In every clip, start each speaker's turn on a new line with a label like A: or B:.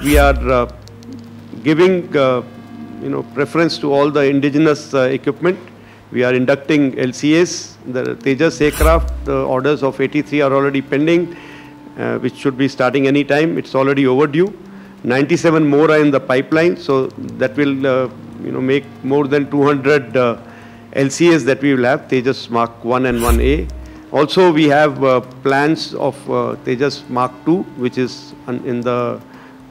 A: We are giving preference to all the indigenous equipment. We are inducting LCAs. The Tejas aircraft, the orders of 83 are already pending, which should be starting any time. It's already overdue. 97 more are in the pipeline, so that will make more than 200 LCAs that we will have, Tejas Mk1 and 1A. Also, we have plans of Tejas Mk2, which is in the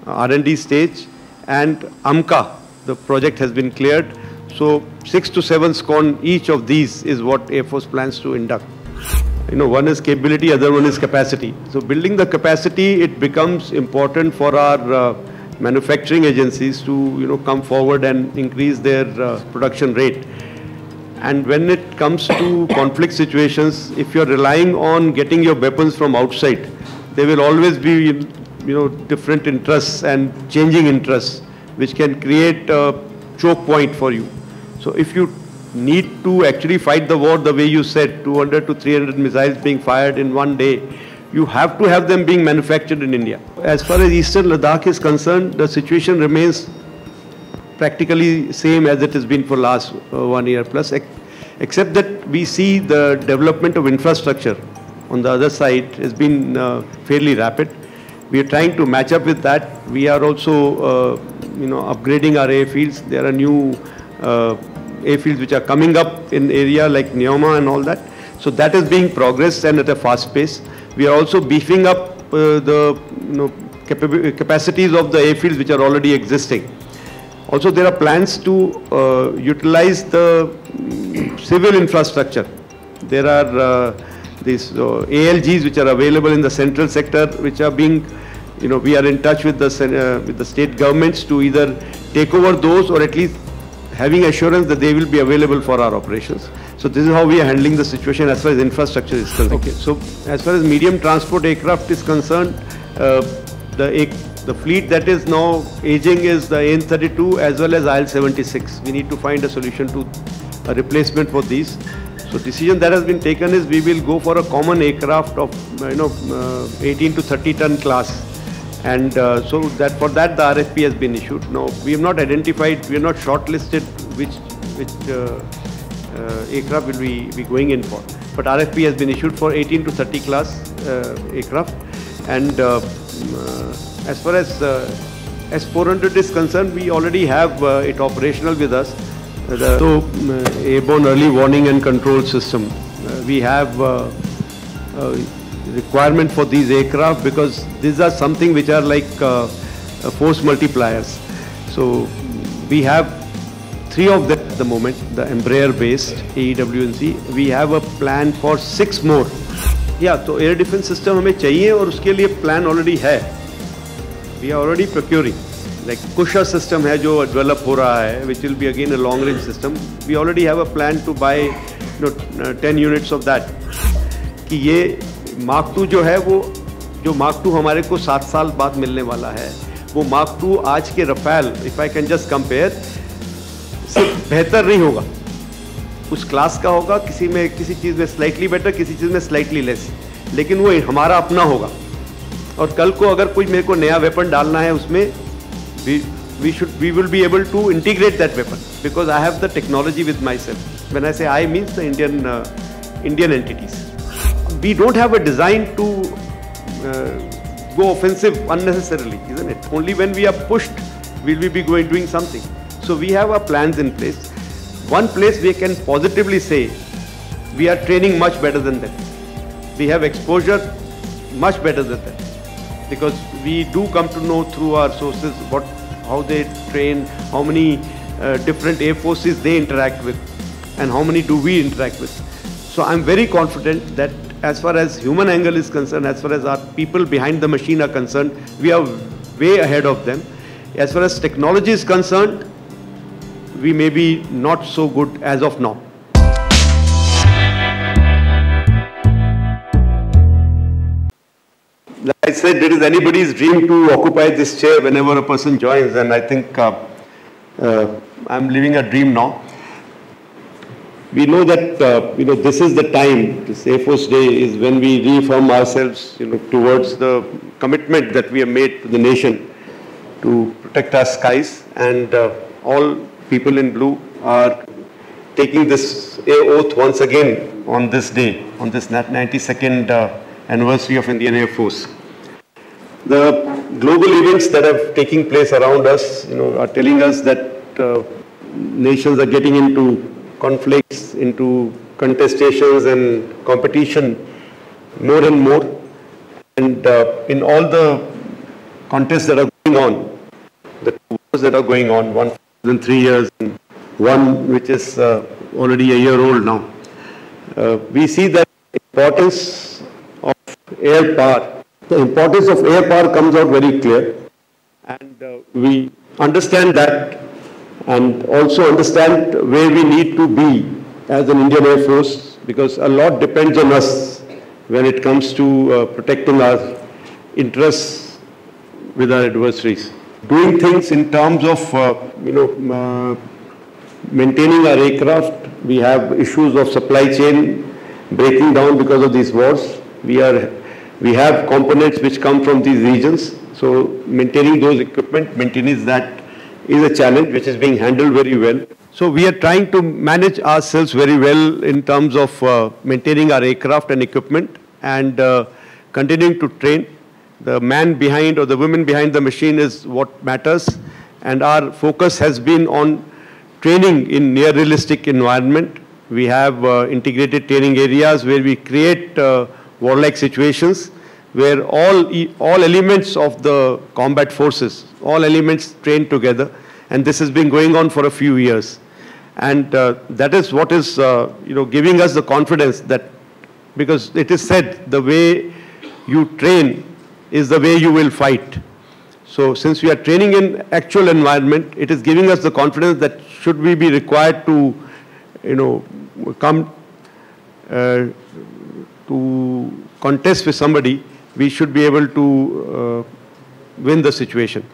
A: R&D stage, and AMCA, the project has been cleared. So 6 to 7 SCON, each of these is what Airforce plans to induct. One is capability, other one is capacity. So building the capacity, it becomes important for our manufacturing agencies to come forward and increase their production rate. And when it comes to conflict situations, if you're relying on getting your weapons from outside, there will always be different interests and changing interests, which can create a choke point for you. So if you need to actually fight the war the way you said, 200 to 300 missiles being fired in one day, you have to have them being manufactured in India. As far as Eastern Ladakh is concerned, the situation remains practically same as it has been for last 1 year plus, except that we see the development of infrastructure on the other side has been fairly rapid. We are trying to match up with that. We are also upgrading our airfields. There are new airfields which are coming up in area like Neoma and all that. So that is being progressed and at a fast pace. We are also beefing up the capacities of the airfields which are already existing. Also, there are plans to utilize the civil infrastructure. There are these ALGs which are available in the central sector, which are being, we are in touch with the state governments to either take over those or at least having assurance that they will be available for our operations. So this is how we are handling the situation as far as infrastructure is concerned. Okay. So as far as medium transport aircraft is concerned, the fleet that is now aging is the AN-32 as well as IL-76. We need to find a solution to a replacement for these. So decision that has been taken is we will go for a common aircraft of 18 to 30 ton class. And so that for that the RFP has been issued. Now we have not identified, we have not shortlisted which aircraft will we be going in for. But RFP has been issued for 18 to 30 class aircraft. And as far as S-400 is concerned, we already have it operational with us. So airborne early warning and control system. We have requirement for these aircraft because these are something which are like force multipliers. So we have 3 of them at the moment, the Embraer based AEW&C. We have a plan for 6 more. Yeah, so air defense system हमें चाहिए और उसके लिए plan already है. We are already procuring. Like Kusha system है जो develop हो रहा है, which will be again a long range system. We already have a plan to buy 10 units of that. कि ये Mark 2 जो है वो जो Mark 2 हमारे को 7 साल बाद मिलने वाला है, वो Mark 2 आज के Rafale, if I can just compare, सिर्फ बेहतर नहीं होगा. उस क्लास का होगा, किसी चीज़ में स्लाइटली बेटर, किसी चीज़ में स्लाइटली लेस, लेकिन वो हमारा अपना होगा. और कल को अगर कोई मेरे को नया वेपन डालना है उसमें, we will be able to integrate that weapon because I have the technology with myself. When I say I means the Indian entities. We don't have a design to go offensive unnecessarily, isn't it? Only when we are pushed will we be doing something. So we have our plans in place. One place we can positively say we are training much better than them. We have exposure much better than them because we do come to know through our sources how they train, how many different air forces they interact with, and how many do we interact with. So I'm very confident that as far as human angle is concerned, as far as our people behind the machine are concerned, we are way ahead of them. As far as technology is concerned, we may be not so good as of now. Like I said, it is anybody's dream to occupy this chair whenever a person joins, and I think I'm living a dream now. We know that this is the time. This Air Force Day is when we reaffirm ourselves, towards the commitment that we have made to the nation. to protect our skies, and all people in blue are taking this oath once again on this day, on this 92nd anniversary of Indian Air Force. The global events that are taking place around us, are telling us that nations are getting into conflicts, into contestations and competition more and more. And in all the contests that are going on, the wars that are going on, one in 3 years, and one which is already a year old now, we see that the importance of air power. The importance of air power comes out very clear, and we understand that, and also understand where we need to be as an Indian Air Force, because a lot depends on us when it comes to protecting our interests with our adversaries. Doing things in terms of, maintaining our aircraft. We have issues of supply chain breaking down because of these wars. We have components which come from these regions. So maintaining those equipment, maintaining that is a challenge which is being handled very well. So we are trying to manage ourselves very well in terms of maintaining our aircraft and equipment, and continuing to train. The man behind or the women behind the machine is what matters, and our focus has been on training in near realistic environment. We have integrated training areas where we create warlike situations where all elements of the combat forces, all elements train together, and this has been going on for a few years. And that is what is giving us the confidence that, because it is said, the way you train is the way you will fight. So since we are training in actual environment, it is giving us the confidence that should we be required to, come to contest with somebody, we should be able to win the situation.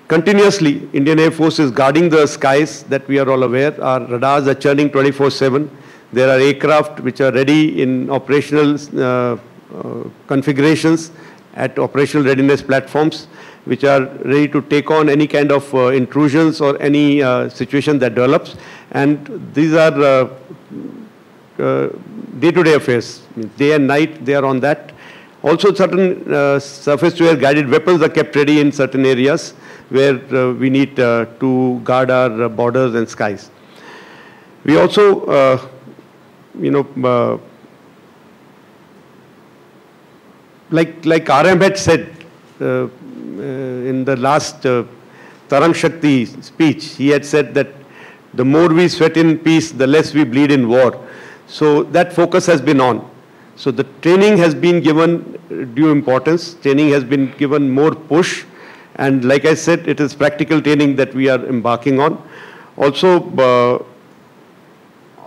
A: Continuously, Indian Air Force is guarding the skies, that we are all aware. Our radars are churning 24/7. There are aircraft which are ready in operational configurations at operational readiness platforms, which are ready to take on any kind of intrusions or any situation that develops. And these are day-to-day affairs. Day and night, they are on that. Also, certain surface-to-air guided weapons are kept ready in certain areas where we need to guard our borders and skies. We also, like RM had said in the last Tarang Shakti speech, he had said that the more we sweat in peace, the less we bleed in war. So that focus has been on. So the training has been given due importance. Training has been given more push. And like I said, it is practical training that we are embarking on. Also,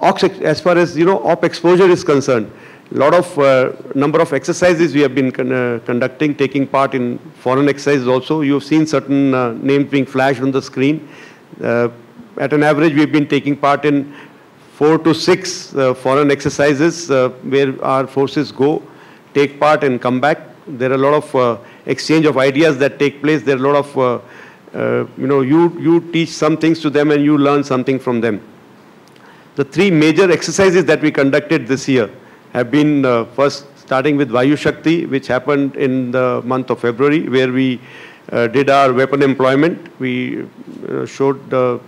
A: as far as, op exposure is concerned, a lot of number of exercises we have been conducting, taking part in foreign exercises also. You have seen certain names being flashed on the screen. At an average, we've been taking part in 4 to 6 foreign exercises where our forces go, take part and come back. There are a lot of exchange of ideas that take place. There are a lot of, you teach some things to them and you learn something from them. The 3 major exercises that we conducted this year have been first starting with Vayu Shakti, which happened in the month of February, where we did our weapon employment. We showed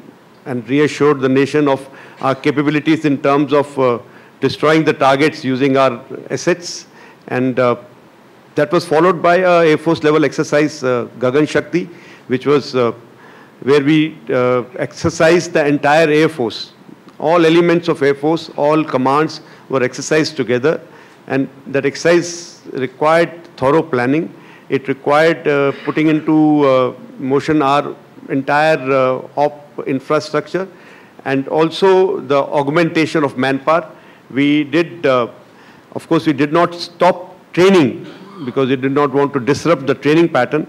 A: and reassured the nation of our capabilities in terms of destroying the targets using our assets. And that was followed by a Air Force level exercise, Gagan Shakti, which was where we exercised the entire Air Force. All elements of Air Force, all commands were exercised together, and that exercise required thorough planning. It required putting into motion our entire op infrastructure, and also the augmentation of manpower. We did, of course, we did not stop training because we did not want to disrupt the training pattern.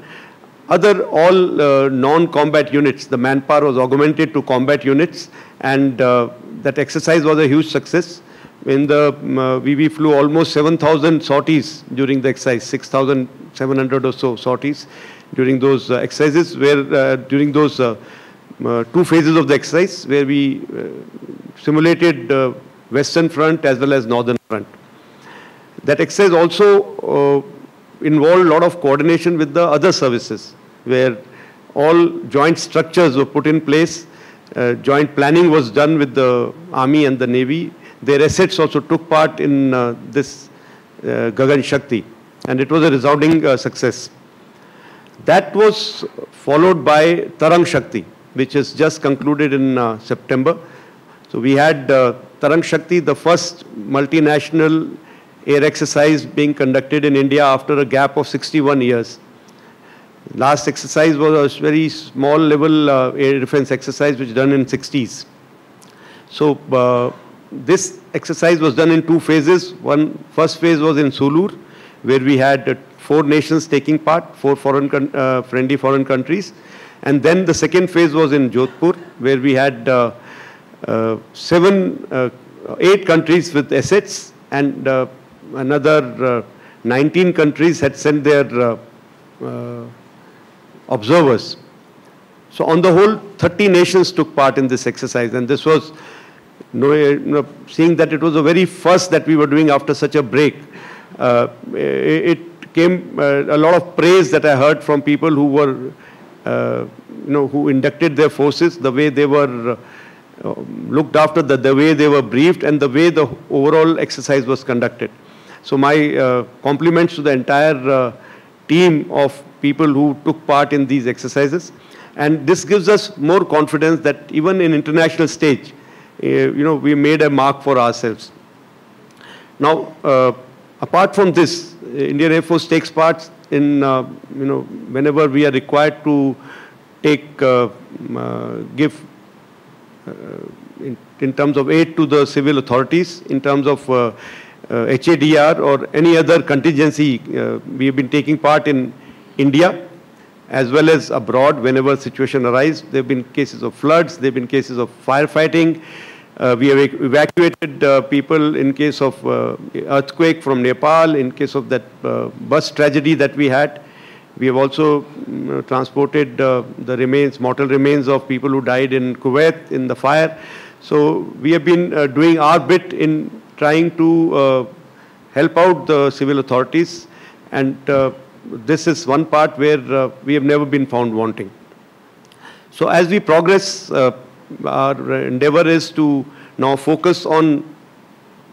A: All non-combat units, the manpower was augmented to combat units, and that exercise was a huge success. In the we flew almost 7,000 sorties during the exercise, 6,700 or so sorties, during those exercises, where during those 2 phases of the exercise, where we simulated Western Front as well as Northern Front. That exercise also involved a lot of coordination with the other services, where all joint structures were put in place. Joint planning was done with the Army and the Navy. Their assets also took part in this Gagan Shakti, and it was a resounding success. That was followed by Tarang Shakti, which is just concluded in September. So we had Tarang Shakti, the first multinational air exercise being conducted in India after a gap of 61 years. Last exercise was a very small level air defense exercise which was done in 60s. So this exercise was done in 2 phases. First phase was in Sulur, where we had 4 nations taking part, 4 friendly foreign countries. And then the second phase was in Jodhpur, where we had 8 countries with assets, and another 19 countries had sent their observers. So on the whole, 30 nations took part in this exercise, and this was, seeing that it was the very first that we were doing after such a break. It came a lot of praise that I heard from people who were, who inducted their forces, the way they were looked after, the way they were briefed, and the way the overall exercise was conducted. So my compliments to the entire team of people who took part in these exercises. And this gives us more confidence that even in international stage, we made a mark for ourselves. Now, apart from this, Indian Air Force takes part in, whenever we are required to take, give in terms of aid to the civil authorities, in terms of HADR or any other contingency. We have been taking part in India as well as abroad whenever situation arises. There have been cases of floods, there have been cases of firefighting. We have evacuated people in case of earthquake from Nepal, in case of that bus tragedy that we had. We have also transported the remains, mortal remains of people who died in Kuwait in the fire. So we have been doing our bit in trying to help out the civil authorities, and this is one part where we have never been found wanting. So as we progress, our endeavor is to now focus on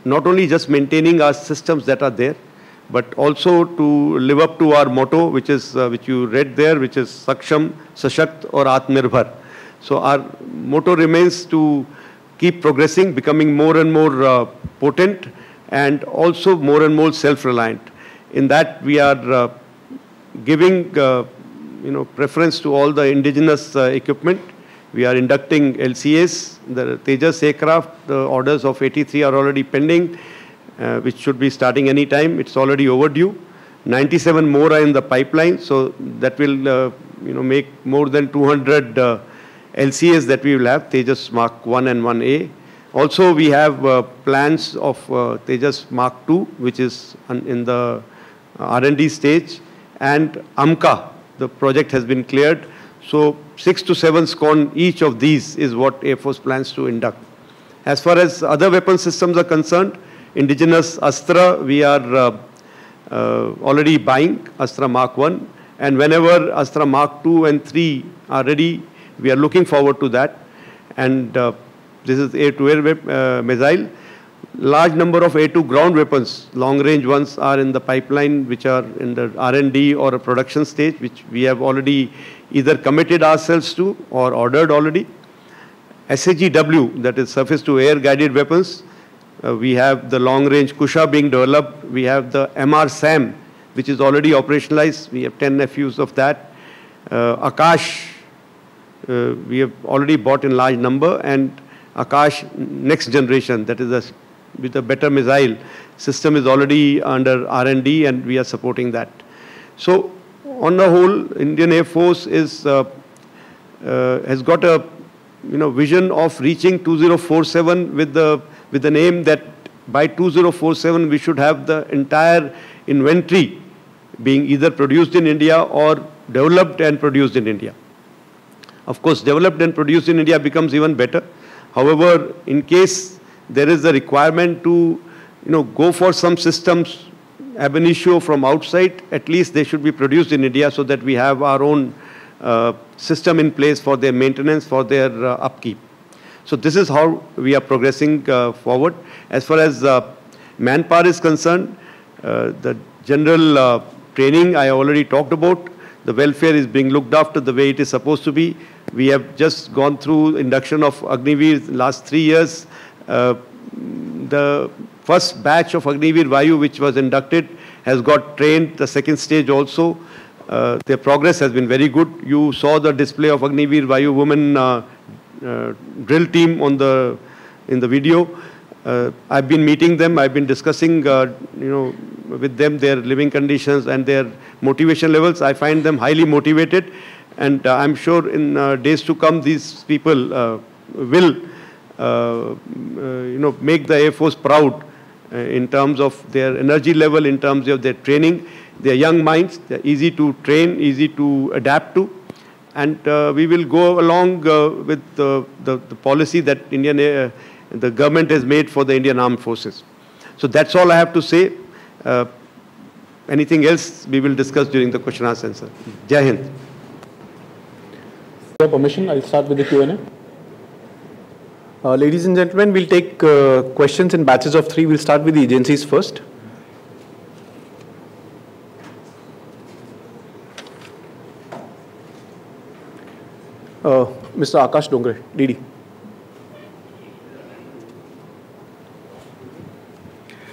A: not only just maintaining our systems that are there, but also to live up to our motto, which is which you read there, which is Saksham, Sashakt or Atmanirbhar. So our motto remains to keep progressing, becoming more and more potent, and also more and more self-reliant. In that, we are giving preference to all the indigenous equipment. We are inducting LCAs, the Tejas aircraft. The orders of 83 are already pending, which should be starting any time. It's already overdue. 97 more are in the pipeline, so that will make more than 200 LCAs that we will have, Tejas Mk2 and 1A. Also, we have plans of Tejas Mk2, which is in the R&D stage, and AMCA, the project has been cleared. So 6 to 7 SCON each of these is what Air Force plans to induct. As far as other weapon systems are concerned, indigenous Astra, we are already buying Astra Mk1, and whenever Astra Mk2 and 3 are ready, we are looking forward to that. And this is air-to-air missile. Large number of air-to ground weapons, long-range ones, are in the pipeline, which are in the R&D or a production stage, which we have already either committed ourselves to or ordered already. SAGW, that is surface-to-air guided weapons. We have the long-range Kusha being developed. We have the MR SAM, which is already operationalized. We have 10 FUs of that. Akash, we have already bought in large number, and Akash next generation, that is with a better missile system, is already under R&D, and we are supporting that. So on the whole, Indian Air Force is has got a vision of reaching 2047 with the aim that by 2047 we should have the entire inventory being either produced in India or developed and produced in India. Of course, developed and produced in India becomes even better. However, in case there is a requirement to, go for some systems ab initio from outside, at least they should be produced in India so that we have our own system in place for their maintenance, for their upkeep. So this is how we are progressing forward. As far as manpower is concerned, the general training I already talked about. The welfare is being looked after the way it is supposed to be. We have just gone through induction of Agniveer last 3 years. The first batch of Agniveer Vayu which was inducted has got trained, the second stage also. Their progress has been very good. You saw the display of Agniveer Vayu women drill team on in the video. I've been meeting them. I've been discussing, with them their living conditions and their motivation levels. I find them highly motivated, and I'm sure in days to come these people will, make the Air Force proud in terms of their energy level, in terms of their training. They're young minds. They're easy to train, easy to adapt to. And we will go along with the policy that the government has made for the Indian Armed Forces. So that's all I have to say. Anything else we will discuss during the question and answer. Jai Hind.
B: With your permission, I'll start with the Q&A. Ladies and gentlemen, we'll take questions in batches of 3. We'll start with the agencies first. Mr. Akash Dongre, DD.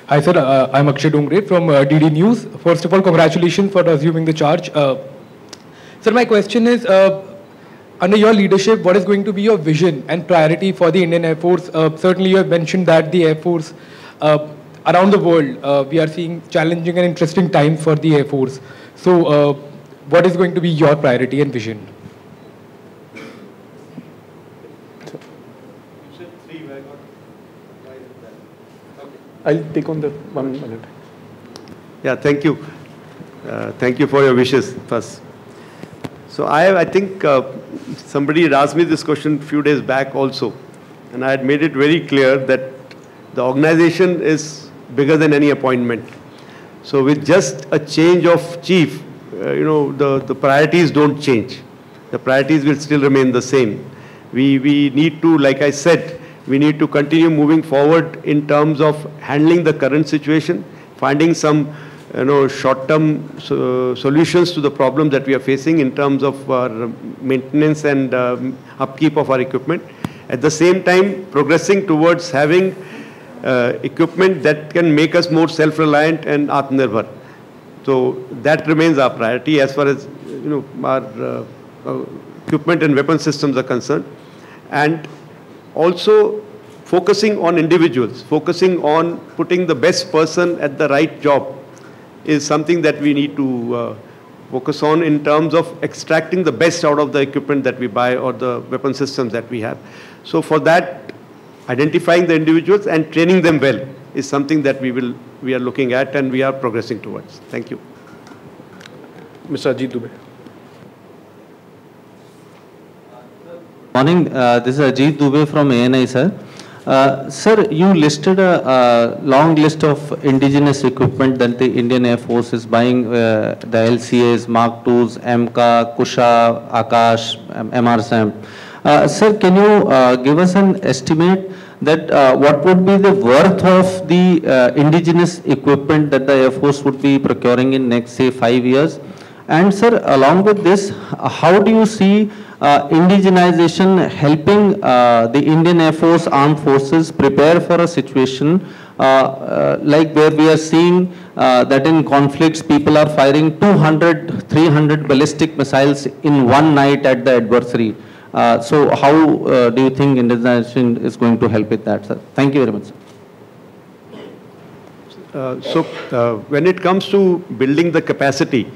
C: Hi sir, I'm Akshay Dongre from DD News. First of all, congratulations for assuming the charge. Sir, my question is, under your leadership, what is going to be your vision and priority for the Indian Air Force? Certainly you have mentioned that the Air Force, around the world, we are seeing challenging and interesting times for the Air Force. So what is going to be your priority and vision?
B: I'll take on the 1 minute.
A: Yeah, thank you. Thank you for your wishes first. So I think somebody had asked me this question a few days back also, and I had made it very clear that the organization is bigger than any appointment. So with just a change of chief, the priorities don't change. The priorities will still remain the same. We need to, like I said, we need to continue moving forward in terms of handling the current situation, finding some short-term solutions to the problems that we are facing in terms of our maintenance and upkeep of our equipment. At the same time, progressing towards having equipment that can make us more self-reliant and aatmanirbhar. So that remains our priority as far as our equipment and weapon systems are concerned. And also focusing on individuals, focusing on putting the best person at the right job is something that we need to focus on in terms of extracting the best out of the equipment that we buy or the weapon systems that we have. So for that, identifying the individuals and training them well is something that we are looking at and we are progressing towards. Thank you.
B: Mr. Ajit Dubey.
D: Morning, this is Ajit Dubey from ANI, sir. Sir, you listed a long list of indigenous equipment that the Indian Air Force is buying, the LCAs, Mk2s, AMCA, Kusha, Akash, Amar. Sir, can you give us an estimate that what would be the worth of the indigenous equipment that the Air Force would be procuring in next, say, 5 years? And sir, along with this, how do you see indigenization helping the Indian Air Force Armed Forces prepare for a situation like where we are seeing that in conflicts people are firing 200, 300 ballistic missiles in one night at the adversary. So how do you think indigenization is going to help with that, sir? Thank you very much, sir.
A: When it comes to building the capacity,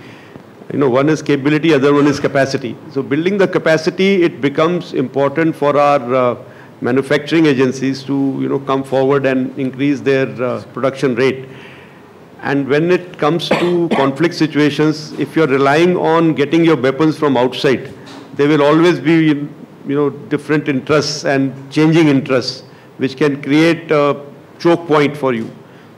A: one is capability, other one is capacity. So building the capacity, it becomes important for our manufacturing agencies to, come forward and increase their production rate. And when it comes to conflict situations, if you're relying on getting your weapons from outside, there will always be, different interests and changing interests, which can create a choke point for you.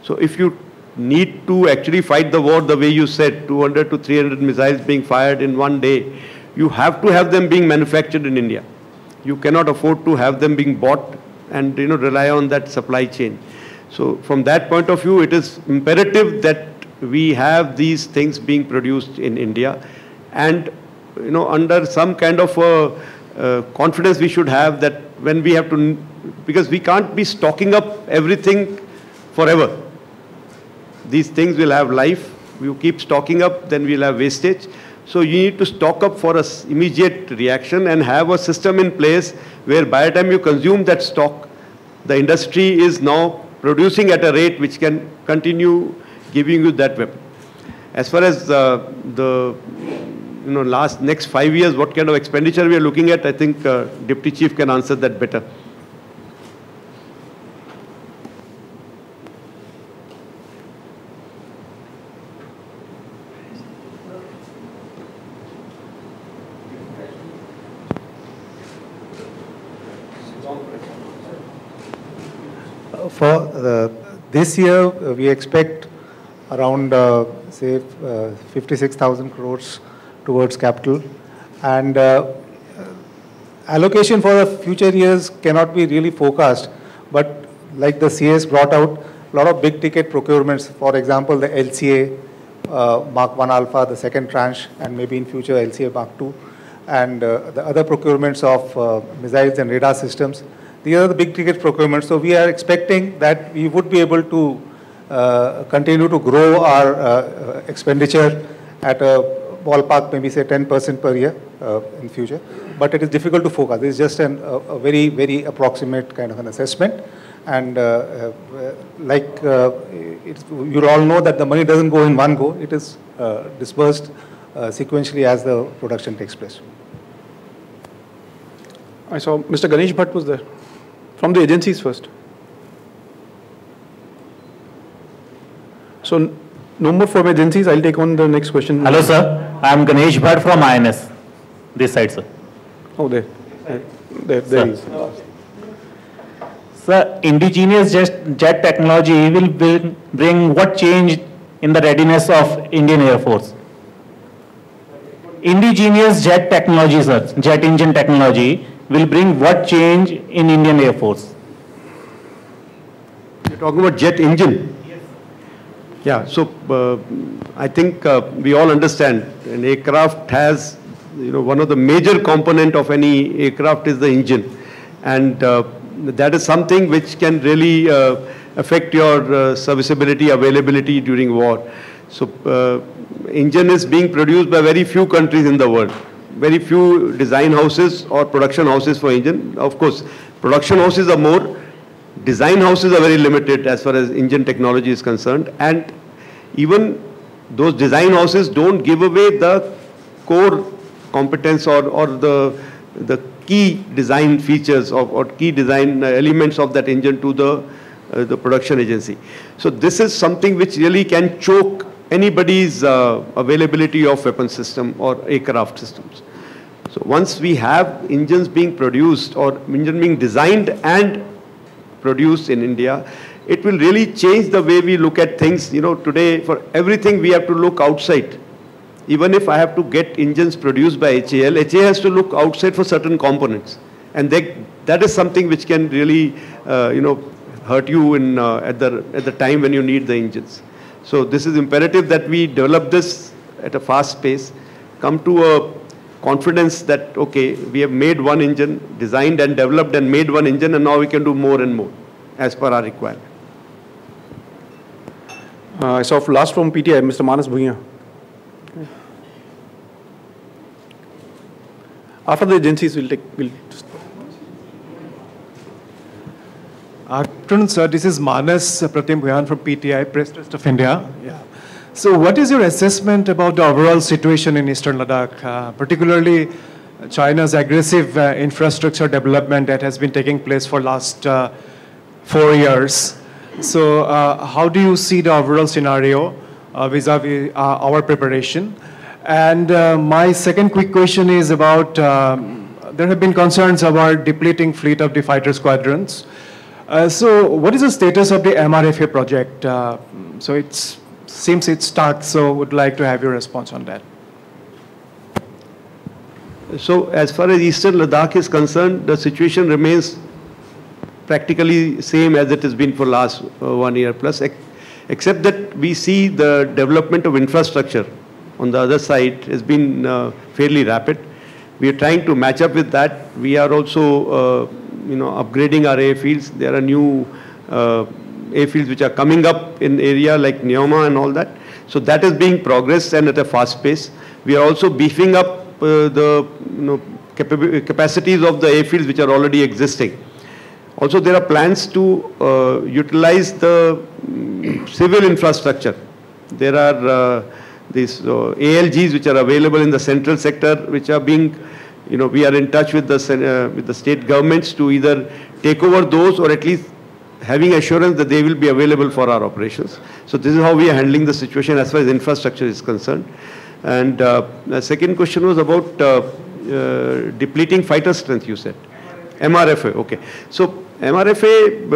A: So if you need to actually fight the war the way you said, 200 to 300 missiles being fired in one day, you have to have them being manufactured in India. You cannot afford to have them being bought and rely on that supply chain. So from that point of view, it is imperative that we have these things being produced in India, and under some kind of confidence we should have that when we have to, because we can't be stocking up everything forever. These things will have life. You keep stocking up, then we'll have wastage. So you need to stock up for an immediate reaction and have a system in place where by the time you consume that stock, the industry is now producing at a rate which can continue giving you that weapon. As far as the next 5 years, what kind of expenditure we are looking at, I think Deputy Chief can answer that better.
E: For this year, we expect around, say, 56,000 crores towards capital. And allocation for the future years cannot be really forecast. But like the CS brought out, a lot of big ticket procurements, for example, the LCA Mark 1 Alpha, the second tranche, and maybe in future LCA Mark 2, and the other procurements of missiles and radar systems. These are the big ticket procurements. So we are expecting that we would be able to continue to grow our expenditure at a ballpark, maybe say 10% per year in future. But it is difficult to forecast. It's just a very, very approximate kind of an assessment. And you all know that the money doesn't go in one go. It is dispersed sequentially as the production takes place.
B: I saw Mr. Ganesh Bhatt was there. From the agencies first. So no more from agencies. I'll take on the next question.
F: Hello, sir. I am Ganesh Bhatt from INS. This side, sir.
B: Oh, there. There he is.
F: Sir, indigenous jet technology will bring what change in the readiness of Indian Air Force? Indigenous jet technology, sir, jet engine technology, will bring what change in Indian Air Force?
A: You're talking about jet engine? Yes. Yeah, so I think we all understand an aircraft has, one of the major component of any aircraft is the engine. And that is something which can really affect your serviceability, availability during war. So engine is being produced by very few countries in the world. Very few design houses or production houses for engine. Of course, production houses are more. Design houses are very limited as far as engine technology is concerned. And even those design houses don't give away the core competence or the key design features or key design elements of that engine to the production agency. So this is something which really can choke anybody's availability of weapon system or aircraft systems. So once we have engines being produced or engine being designed and produced in India, it will really change the way we look at things. Today for everything we have to look outside. Even if I have to get engines produced by HAL, HAL has to look outside for certain components. And that is something which can really, hurt you at the time when you need the engines. So this is imperative that we develop this at a fast pace, come to a confidence that, okay, we have made one engine, designed and developed and made one engine, and now we can do more and more as per our requirement.
B: I saw last from PTI, Mr. Manas Bhuiya. After the agencies, we'll just...
G: Afternoon, sir. This is Manas Pratim Bhuyan from PTI, Press Trust of India. Yeah. So what is your assessment about the overall situation in Eastern Ladakh, particularly China's aggressive infrastructure development that has been taking place for last 4 years? So how do you see the overall scenario vis-a-vis our preparation? And my second quick question is about, there have been concerns about depleting fleet of the fighter squadrons. So what is the status of the MRFA project? So it seems it's stuck, so would like to have your response on that.
A: So as far as Eastern Ladakh is concerned, the situation remains practically same as it has been for last 1 year plus, except that we see the development of infrastructure on the other side has been fairly rapid. We are trying to match up with that. We are also upgrading our airfields. There are new airfields which are coming up in area like Neoma and all that. So that is being progressed and at a fast pace. We are also beefing up the capacities of the airfields which are already existing. Also, there are plans to utilize the civil infrastructure. There are these ALGs which are available in the central sector, which are being, we are in touch with the state governments to either take over those or at least having assurance that they will be available for our operations. So this is how we are handling the situation as far as infrastructure is concerned. And the second question was about depleting fighter strength, you said. MRFA, okay. So MRFA,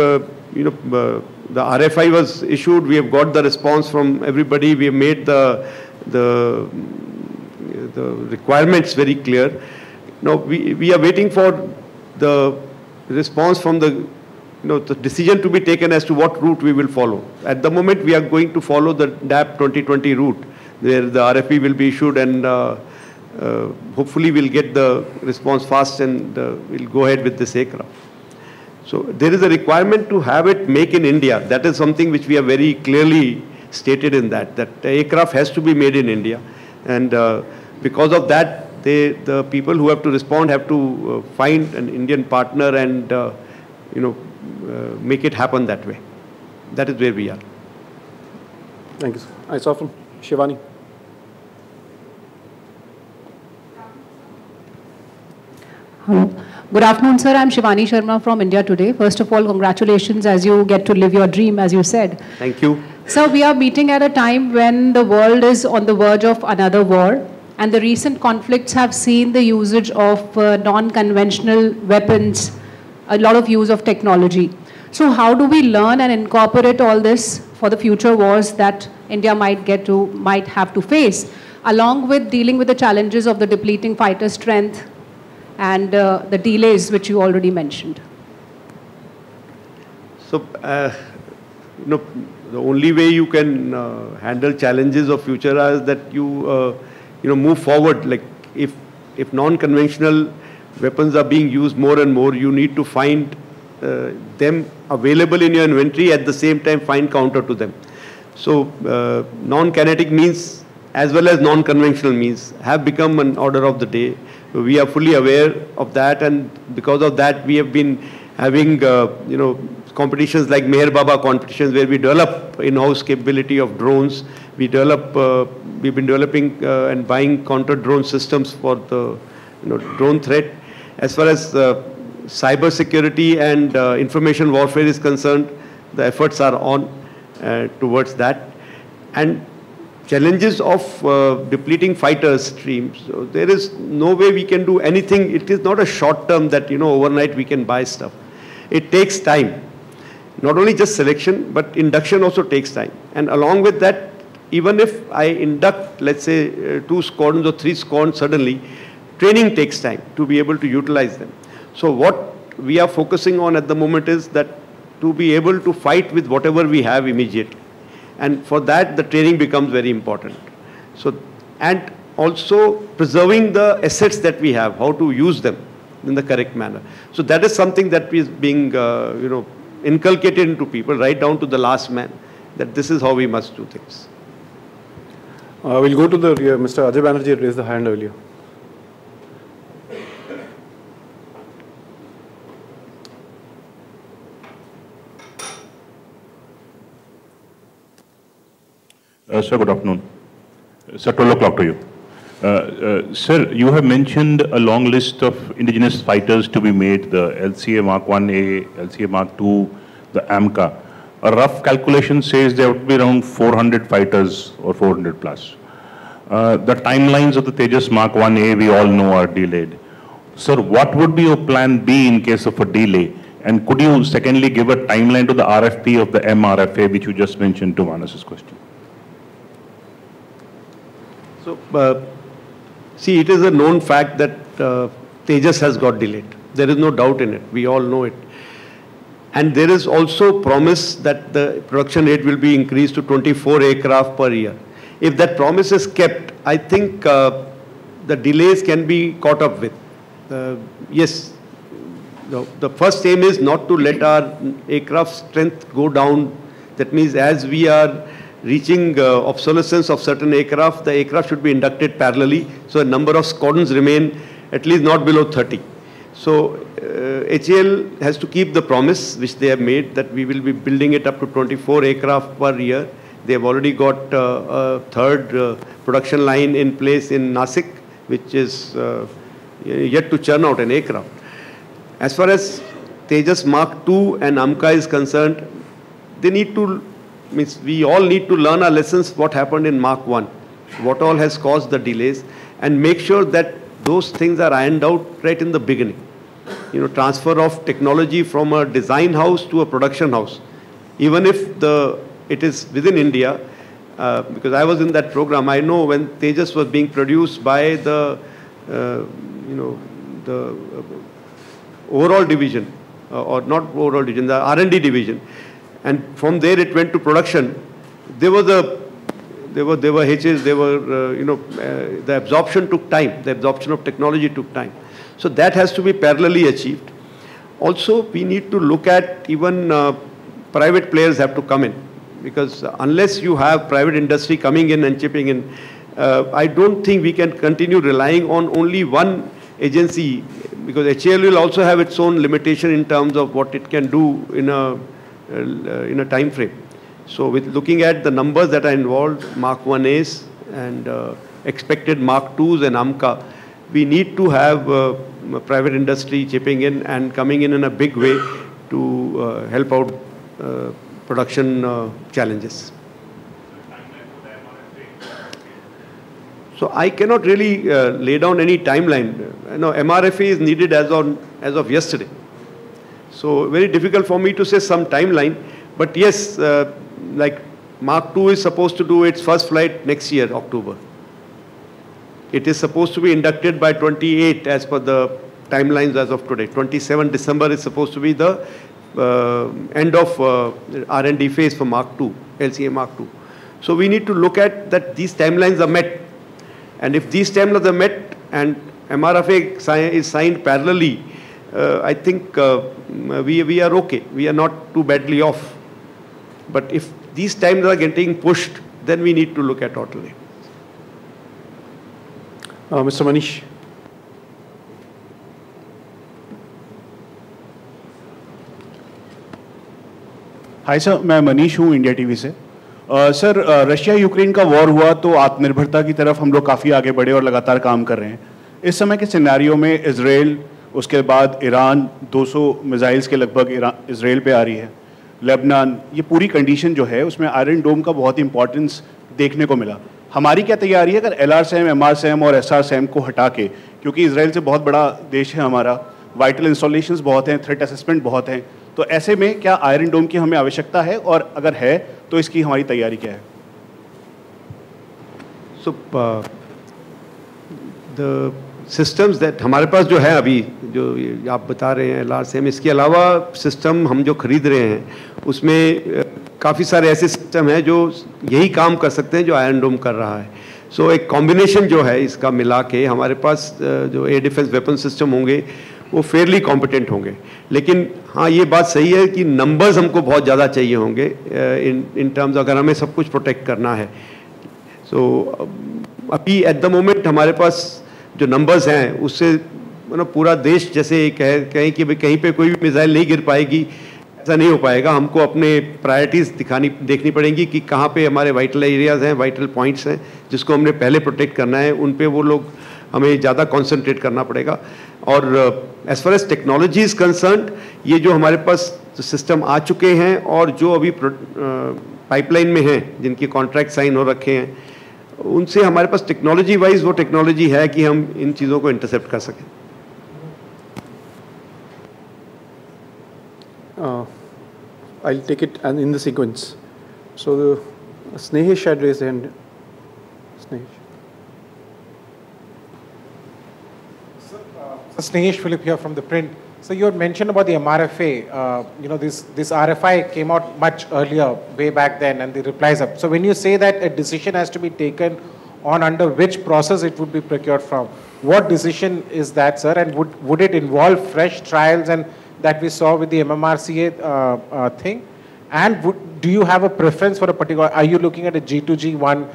A: the RFI was issued. We have got the response from everybody. We have made the requirements very clear. Now we are waiting for the response from the decision to be taken as to what route we will follow. At the moment, we are going to follow the DAP 2020 route, where the RFP will be issued, and hopefully we'll get the response fast, and we'll go ahead with this aircraft. So there is a requirement to have it make in India. That is something which we have very clearly stated in that the aircraft has to be made in India. And because of that, the people who have to respond have to find an Indian partner and, make it happen that way. That is where we are.
B: Thank you, sir. I saw from Shivani.
H: Hello. Good afternoon, sir. I'm Shivani Sharma from India Today. First of all, congratulations as you get to live your dream, as you said.
A: Thank you.
H: Sir, we are meeting at a time when the world is on the verge of another war, and the recent conflicts have seen the usage of non-conventional weapons, a lot of use of technology. So how do we learn and incorporate all this for the future wars that India might have to face, along with dealing with the challenges of the depleting fighter strength and the delays which you already mentioned?
A: So, the only way you can handle challenges of future is that you, move forward. Like if non-conventional weapons are being used more and more, you need to find them available in your inventory, at the same time find counter to them. So non-kinetic means as well as non-conventional means have become an order of the day. We are fully aware of that, and because of that we have been having competitions like Meher Baba competitions, where we develop in-house capability of drones. We've been developing and buying counter drone systems for the drone threat. As far as cyber security and information warfare is concerned, the efforts are on towards that. And challenges of depleting fighter streams, so there is no way we can do anything. It is not a short term that overnight we can buy stuff. It takes time. Not only just selection, but induction also takes time. And along with that, even if I induct, let's say, 2 squadrons or 3 squadrons suddenly, training takes time to be able to utilize them. So what we are focusing on at the moment is that to be able to fight with whatever we have immediately. And for that, the training becomes very important. So, and also preserving the assets that we have, how to use them in the correct manner. So that is something that is being, inculcated into people right down to the last man, that this is how we must do things.
B: We'll go to the rear. Mr. Ajay Banerjee raised the hand earlier.
I: Sir, good afternoon. Sir, 12 o'clock to you. Sir, you have mentioned a long list of indigenous fighters to be made, the LCA Mark 1A, LCA Mark 2, the AMCA. A rough calculation says there would be around 400 fighters or 400 plus. The timelines of the Tejas Mk2A we all know are delayed. Sir, what would be your plan B in case of a delay? And could you secondly give a timeline to the RFP of the MRFA, which you just mentioned to Manas's question?
A: So, see, it is a known fact that Tejas has got delayed. There is no doubt in it. We all know it. And there is also promise that the production rate will be increased to 24 aircraft per year. If that promise is kept, I think the delays can be caught up with. Yes, the first aim is not to let our aircraft strength go down. That means as we are reaching obsolescence of certain aircraft, the aircraft should be inducted parallelly, so a number of squadrons remain at least not below 30. So HAL has to keep the promise which they have made that we will be building it up to 24 aircraft per year. They have already got a third production line in place in Nasik, which is yet to churn out an aircraft. As far as Tejas Mk2 and AMCA is concerned, they need to, we all need to learn our lessons, what happened in Mk1, what all has caused the delays, and make sure that those things are ironed out right in the beginning. You know, transfer of technology from a design house to a production house. Even if it is within India, because I was in that program, I know when Tejas was being produced by the, the overall division, or not overall division, the R&D division, and from there it went to production. There were hitches, the absorption took time, the absorption of technology took time. So that has to be parallelly achieved. Also, we need to look at even private players have to come in, because unless you have private industry coming in and chipping in, I don't think we can continue relying on only one agency, because HAL will also have its own limitation in terms of what it can do in a time frame. So with looking at the numbers that are involved, Mk1As and expected Mk2s and AMCA, we need to have private industry chipping in and coming in a big way to help out production challenges. So I cannot really lay down any timeline. No, MRFA is needed as of yesterday. So very difficult for me to say some timeline. But yes, like Mk2 is supposed to do its first flight next year, October. It is supposed to be inducted by 28 as per the timelines as of today. 27 December is supposed to be the end of R&D phase for Mk2, LCA Mk2. So we need to look at that these timelines are met. And if these timelines are met and MRFA is signed parallelly, I think we are okay. We are not too badly off. But if these timelines are getting pushed, then we need to look at alternatives.
B: Mr. Manish.
J: Hi sir, मैं मनीष हूँ India TV से। Sir, Russia Ukraine का war हुआ तो आत्मनिर्भरता की तरफ हम लोग काफ़ी आगे बढ़े और लगातार काम कर रहे हैं। इस समय के सिनेरियो में इजराइल, उसके बाद ईरान 200 मिसाइल्स के लगभग इजराइल पे आ रही है, लेबनान, ये पूरी कंडीशन जो है उसमें आयरन डोम का बहुत इंपॉर्टेंस देखने को मिला। हमारी क्या तैयारी है अगर LRSAM, MRSAM और SRSAM को हटा के, क्योंकि इजराइल से बहुत बड़ा देश है हमारा, वाइटल इंस्टॉलेशंस बहुत हैं, थ्रेट असेसमेंट बहुत हैं, तो ऐसे में क्या आयरन डोम की हमें आवश्यकता है और अगर है तो इसकी हमारी तैयारी क्या है?
A: So the systems that हमारे पास जो है अभी जो आप बता रहे हैं LRSAM, इसके अलावा सिस्टम हम जो खरीद रहे हैं उसमें काफ़ी सारे ऐसे सिस्टम हैं जो यही काम कर सकते हैं जो आयरन डोम कर रहा है। सो एक कॉम्बिनेशन जो है इसका मिला के हमारे पास जो एयर डिफेंस वेपन सिस्टम होंगे वो फेयरली कॉम्पिटेंट होंगे। लेकिन हाँ, ये बात सही है कि नंबर्स हमको बहुत ज़्यादा चाहिए होंगे इन टर्म्स अगर हमें सब कुछ प्रोटेक्ट करना है। सो अभी एट द मोमेंट हमारे पास जो नंबर्स हैं उससे मतलब पूरा देश जैसे कहें कि भाई कहीं पे कोई भी मिसाइल नहीं गिर पाएगी, ऐसा नहीं हो पाएगा। हमको अपने प्रायोरिटीज़ देखनी पड़ेंगी कि कहाँ पे हमारे वाइटल एरियाज़ हैं, वाइटल पॉइंट्स हैं जिसको हमने पहले प्रोटेक्ट करना है, उन पे वो लोग हमें ज़्यादा कॉन्सेंट्रेट करना पड़ेगा। और as far as technology is concerned, ये जो हमारे पास सिस्टम आ चुके हैं और जो अभी पाइपलाइन में हैं, जिनकी कॉन्ट्रैक्ट साइन हो रखे हैं, उनसे हमारे पास टेक्नोलॉजी वाइज वो टेक्नोलॉजी है कि हम इन चीज़ों को इंटरसेप्ट कर सकें.
B: I'll take it and in the sequence. So Snehesh had raised hand. Snehesh.
K: Snehesh Philip here from the print. So you had mentioned about the MRFA. This RFI came out much earlier, way back then, and the replies up. So when you say that a decision has to be taken on under which process it would be procured from, what decision is that, sir? And would it involve fresh trials and that we saw with the MMRCA thing? And do you have a preference for a particular, are you looking at a G2G one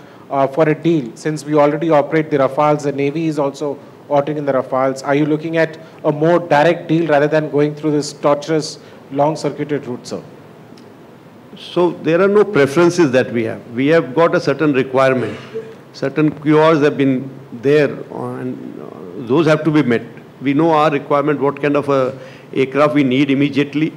K: for a deal? Since we already operate the Rafales, the Navy is also ordering in the Rafales. Are you looking at a more direct deal rather than going through this torturous, long-circuited route, sir?
A: So there are no preferences that we have. We have got a certain requirement. Certain QRs have been there and those have to be met. We know our requirement, what kind of a aircraft we need immediately.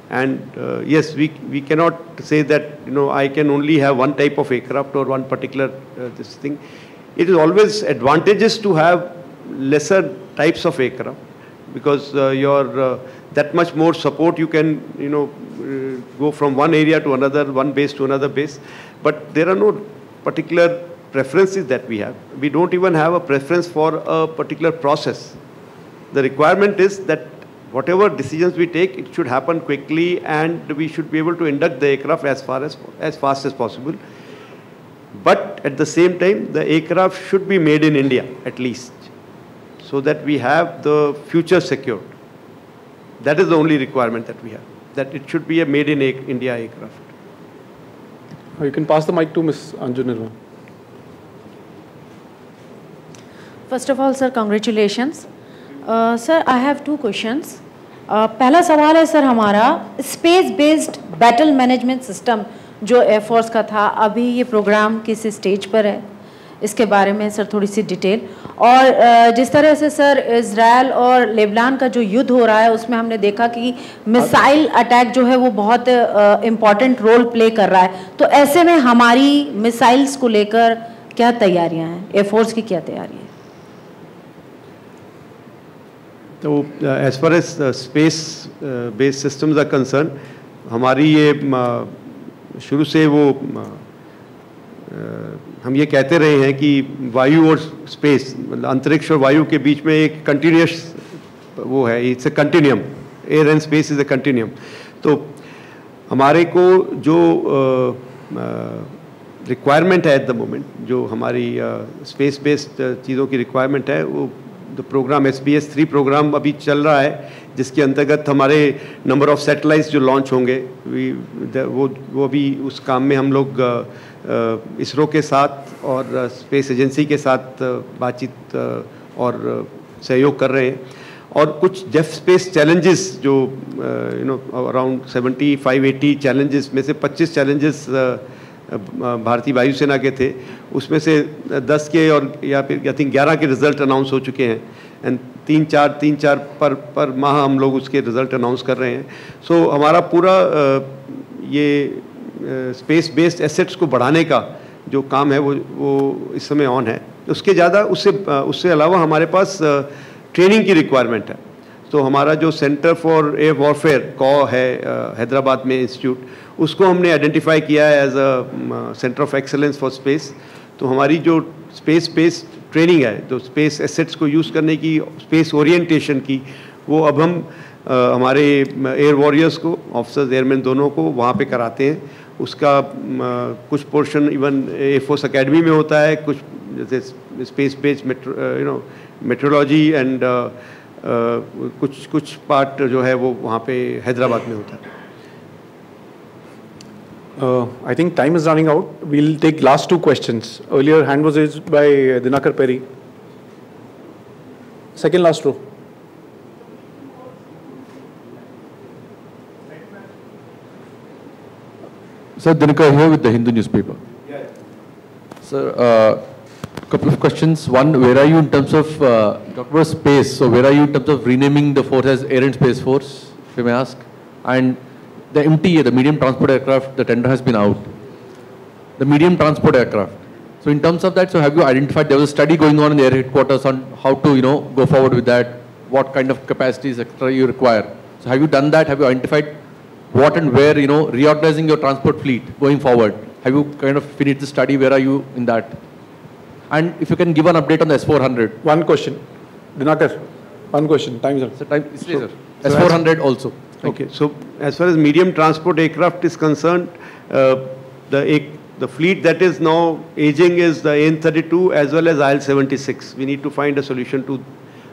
A: And yes, we cannot say that, I can only have one type of aircraft or one particular this thing. It is always advantageous to have lesser types of aircraft because you're that much more support you can, go from one area to another, one base to another base. But there are no particular preferences that we have. We don't even have a preference for a particular process. The requirement is that whatever decisions we take, it should happen quickly and we should be able to induct the aircraft as fast as possible. But at the same time, the aircraft should be made in India at least, so that we have the future secured. That is the only requirement that we have, that it should be a made in India aircraft.
B: You can pass the mic to Ms. Anju.
L: First of all, sir, congratulations. Sir, I have two questions. पहला सवाल है sir हमारा space based battle management system जो air force का था, अभी ये programme किस स्टेज पर है, इसके बारे में सर थोड़ी सी डिटेल. और जिस तरह से सर इजराइल और लेबनान का जो युद्ध हो रहा है उसमें हमने देखा कि मिसाइल अटैक जो है वो बहुत इम्पॉर्टेंट रोल प्ले कर रहा है, तो ऐसे में हमारी मिसाइल्स को लेकर क्या तैयारियां हैं, एयरफोर्स की क्या तैयारी है?
A: तो as far as space based systems are concerned, हमारी ये शुरू से वो हम ये कहते रहे हैं कि वायु और स्पेस, अंतरिक्ष और वायु के बीच में एक कंटिन्यूस वो है, it's a continuum, air and space is a continuum. तो हमारे को जो रिक्वायरमेंट है एट द मोमेंट, जो हमारी स्पेस बेस्ड चीज़ों की रिक्वायरमेंट है, वो द प्रोग्राम SBS3 प्रोग्राम अभी चल रहा है, जिसके अंतर्गत हमारे नंबर ऑफ सैटेलाइट्स जो लॉन्च होंगे वो अभी उस काम में हम लोग इसरो के साथ और स्पेस एजेंसी के साथ बातचीत और सहयोग कर रहे हैं. और कुछ जेफ स्पेस चैलेंजेस जो अराउंड 75-80 चैलेंजेस में से 25 चैलेंजेस भारतीय वायुसेना के थे, उसमें से 10 के और या फिर आई थिंक 11 के रिजल्ट अनाउंस हो चुके हैं. एंड 3-4 पर माह हम लोग उसके रिजल्ट अनाउंस कर रहे हैं. सो हमारा पूरा ये स्पेस बेस्ड एसेट्स को बढ़ाने का जो काम है वो इस समय ऑन है. उसके ज़्यादा उससे अलावा हमारे पास ट्रेनिंग की रिक्वायरमेंट है. तो हमारा जो सेंटर फॉर एयर वॉरफेयर कॉ है हैदराबाद में इंस्टीट्यूट, उसको हमने आइडेंटिफाई किया है as a centre of excellence for space. तो हमारी जो स्पेस बेस्ड ट्रेनिंग है, जो स्पेस एसेट्स को यूज़ करने की, स्पेस ओरिएंटेशन की, वो अब हम हमारे एयर वॉरियर्स को, ऑफिसर्स एयरमैन दोनों को वहाँ पे कराते हैं. उसका कुछ पोर्शन इवन एयरफोर्स एकेडमी में होता है, कुछ जैसे स्पेस बेस्ड मेट्रोलॉजी एंड कुछ पार्ट जो है वो वहाँ पे हैदराबाद में होता है.
B: I think time is running out. We'll take last two questions. Earlier hand was raised by Dinakar Perry. Second last row.
M: Sir, Dinakar here with the Hindu newspaper. Yeah. Sir, couple of questions. One, where are you in terms of talk about space? So where are you in terms of renaming the force as Air and Space Force, if I may ask? And the MTA, the medium transport aircraft, the tender has been out. The medium transport aircraft. So in terms of that, so have you identified, there was a study going on in the air headquarters on how to, go forward with that, what kind of capacities, etc. you require. So have you done that? Have you identified what and where, reorganizing your transport fleet going forward? Have you kind of finished the study? Where are you in that? And if you can give an update on the S-400.
B: One question. Dinakar, one question. Time is up.
M: So time is sir. S-400 also.
A: Okay, so as far as medium transport aircraft is concerned, the fleet that is now aging is the AN-32 as well as IL-76. We need to find a solution to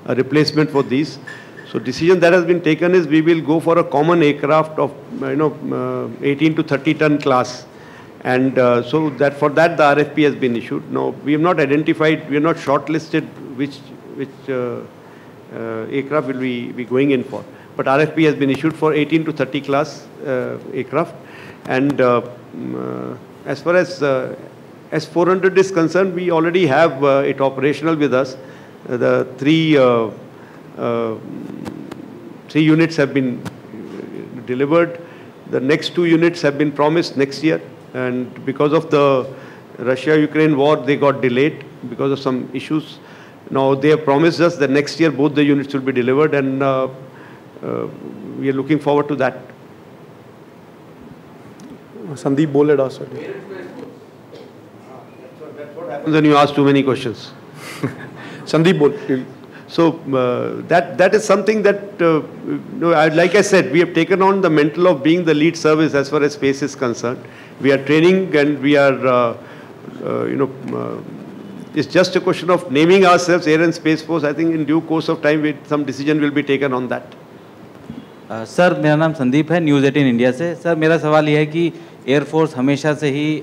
A: a replacement for these. So decision that has been taken is we will go for a common aircraft of 18 to 30 ton class, and so that for that the RFP has been issued. Now we have not identified, we have not shortlisted which aircraft will we be going in for, but RFP has been issued for 18 to 30 class aircraft, and as far as S-400 is concerned, we already have it operational with us. The three units have been delivered. The next 2 units have been promised next year, and because of the Russia-Ukraine war, they got delayed because of some issues. Now they have promised us that next year both the units will be delivered, and we are looking forward to that.
B: Sandeep Bole asked.
A: That's what happens when you ask too many questions.
B: Sandeep Bole.
A: So that is something that, like I said, we have taken on the mantle of being the lead service as far as space is concerned. We are training, and we are, it's just a question of naming ourselves Air and Space Force. I think in due course of time, some decision will be taken on that.
N: Sir मेरा नाम संदीप है, news 18 India से। Sir मेरा सवाल यह है कि air force हमेशा से ही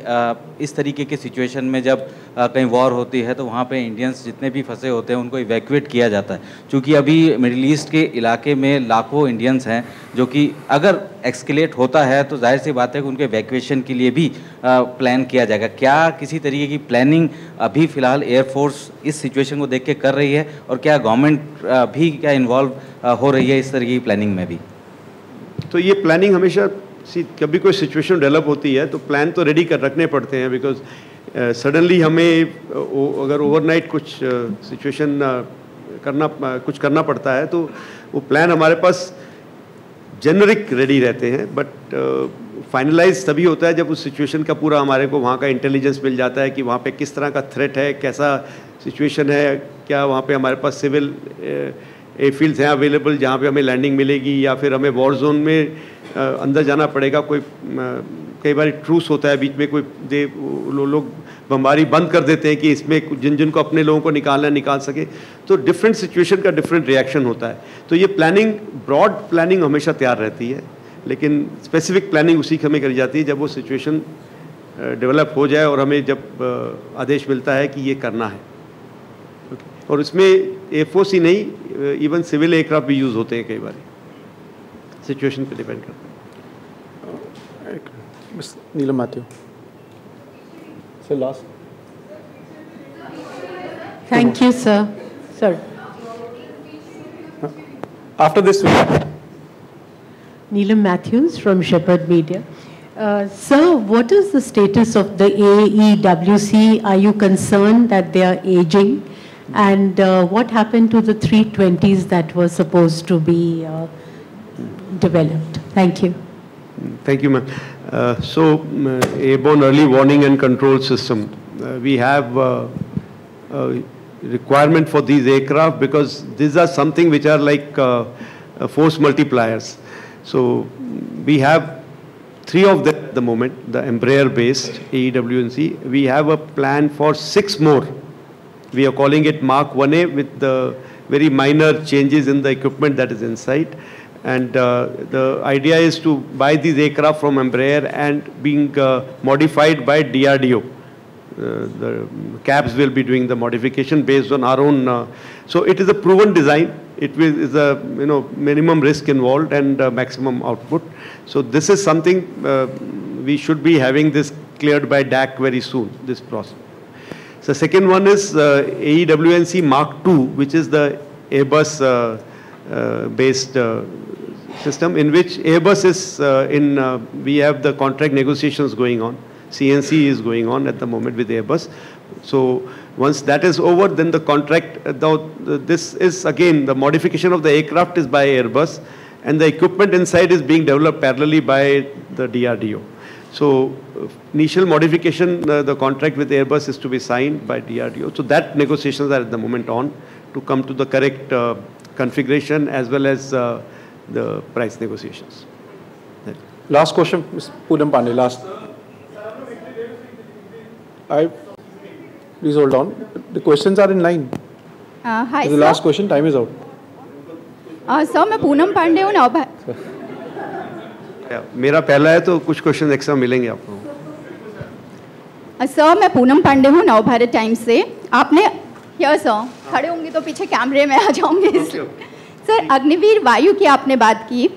N: इस तरीके के सिचुएशन में जब कहीं वॉर होती है तो वहाँ पे इंडियंस जितने भी फंसे होते हैं उनको इवैक्यूएट किया जाता है, क्योंकि अभी मिडिल ईस्ट के इलाके में लाखों इंडियंस हैं जो कि अगर एक्सकेलेट होता है तो जाहिर सी बात है कि उनके इवैक्यूएशन के लिए भी प्लान किया जाएगा। क्या किसी तरीके की प्लानिंग अभी फ़िलहाल एयरफोर्स इस सिचुएशन को देख के कर रही है, और क्या गवर्नमेंट भी क्या इन्वॉल्व हो रही है इस तरह की प्लानिंग में भी?
A: तो ये प्लानिंग हमेशा कभी कोई सिचुएशन डेवलप होती है तो प्लान तो रेडी कर रखने पड़ते हैं, बिकॉज सडनली हमें अगर ओवरनाइट कुछ सिचुएशन कुछ करना पड़ता है तो वो प्लान हमारे पास जेनरिक रेडी रहते हैं, बट फाइनलाइज तभी होता है जब उस सिचुएशन का पूरा हमारे को वहाँ का इंटेलिजेंस मिल जाता है कि वहाँ पे किस तरह का थ्रेट है, कैसा सिचुएशन है, क्या वहाँ पे हमारे पास सिविल एयरफील्ड्स हैं अवेलेबल जहाँ पे हमें लैंडिंग मिलेगी, या फिर हमें वॉर जोन में अंदर जाना पड़ेगा। कोई कई बार ट्रूस होता है बीच में, कोई लोग बमबारी बंद कर देते हैं कि इसमें जिन को अपने लोगों को निकालना निकाल सके, तो डिफरेंट सिचुएशन का डिफरेंट रिएक्शन होता है। तो ये प्लानिंग, ब्रॉड प्लानिंग हमेशा तैयार रहती है, लेकिन स्पेसिफिक प्लानिंग उसी हमें करी जाती है जब वो सिचुएशन डेवलप हो जाए और हमें जब आदेश मिलता है कि ये करना है। और इसमें एयरफोर्स ही नहीं, इवन सिविल एयरक्राफ्ट भी यूज़ होते हैं कई बार, सिचुएशन पे डिपेंड करता है।
B: Miss Neelam Matthew. So last.
O: Thank you, sir. Sir.
B: After this,
O: Neelam Matthews from Shepherd Media. Sir, what is the status of the AEWC? Are you concerned that they are aging? And what happened to the 320s that were supposed to be developed? Thank you.
A: Thank you, ma'am. Airborne Early Warning and Control System. We have a requirement for these aircraft because these are something which are like force multipliers. So we have 3 of them at the moment, the Embraer-based AEWNC. We have a plan for 6 more. We are calling it Mark 1A with the very minor changes in the equipment that is inside. And the idea is to buy these aircraft from Embraer and being modified by DRDO. The cabs will be doing the modification based on our own. So it is a proven design. It is a minimum risk involved and maximum output. So this is something we should be having this cleared by DAC very soon. This process. So second one is AEWNC Mark 2, which is the Airbus based system in which Airbus is we have the contract negotiations going on. CNC is going on at the moment with Airbus. So once that is over, then the contract, this is again, the modification of the aircraft is by Airbus, and the equipment inside is being developed parallelly by the DRDO. So initial modification, the contract with Airbus is to be signed by DRDO. So that negotiations are at the moment on to come to the correct configuration as well as the price negotiations.
B: Last question, Ms. Poonam Pandey, last. Please hold on. The questions are in line.
P: Hi,
B: the last question, time is out.
P: Sir, मैं पूनम पांडे हूँ नवभारत.
A: मेरा पहला है तो कुछ question extra मिलेंगे आपको.
P: Sir, मैं पूनम पांडे हूँ नवभारत टाइम्स से. आपने यस सर खड़े होंगे तो पीछे कैमरे में आ जाऊंगे. सर, अग्निवीर वायु की आपने बात की.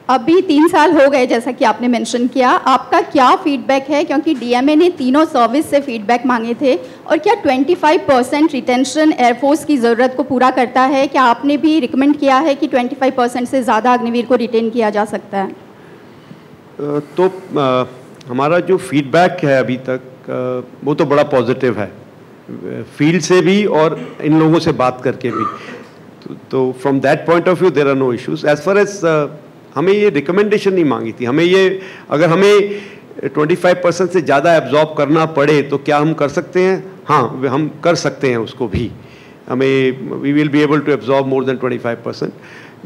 P: अभी 3 साल हो गए जैसा कि आपने मेंशन किया. आपका क्या फीडबैक है, क्योंकि डीएमए ने तीनों सर्विस से फीडबैक मांगे थे, और क्या 25% रिटेंशन एयरफोर्स की ज़रूरत को पूरा करता है? क्या आपने भी रिकमेंड किया है कि 25% से ज़्यादा अग्निवीर को रिटेन किया जा सकता है?
A: तो हमारा जो फीडबैक है अभी तक वो तो बड़ा पॉजिटिव है, फील्ड से भी और इन लोगों से बात करके भी. तो from that point of view there are no issues. As far as हमें ये रिकमेंडेशन नहीं मांगी थी. हमें ये, अगर हमें 25% से ज़्यादा एब्जॉर्ब करना पड़े तो क्या हम कर सकते हैं? हाँ, हम कर सकते हैं उसको भी. हमें we will be able to absorb more than 25%.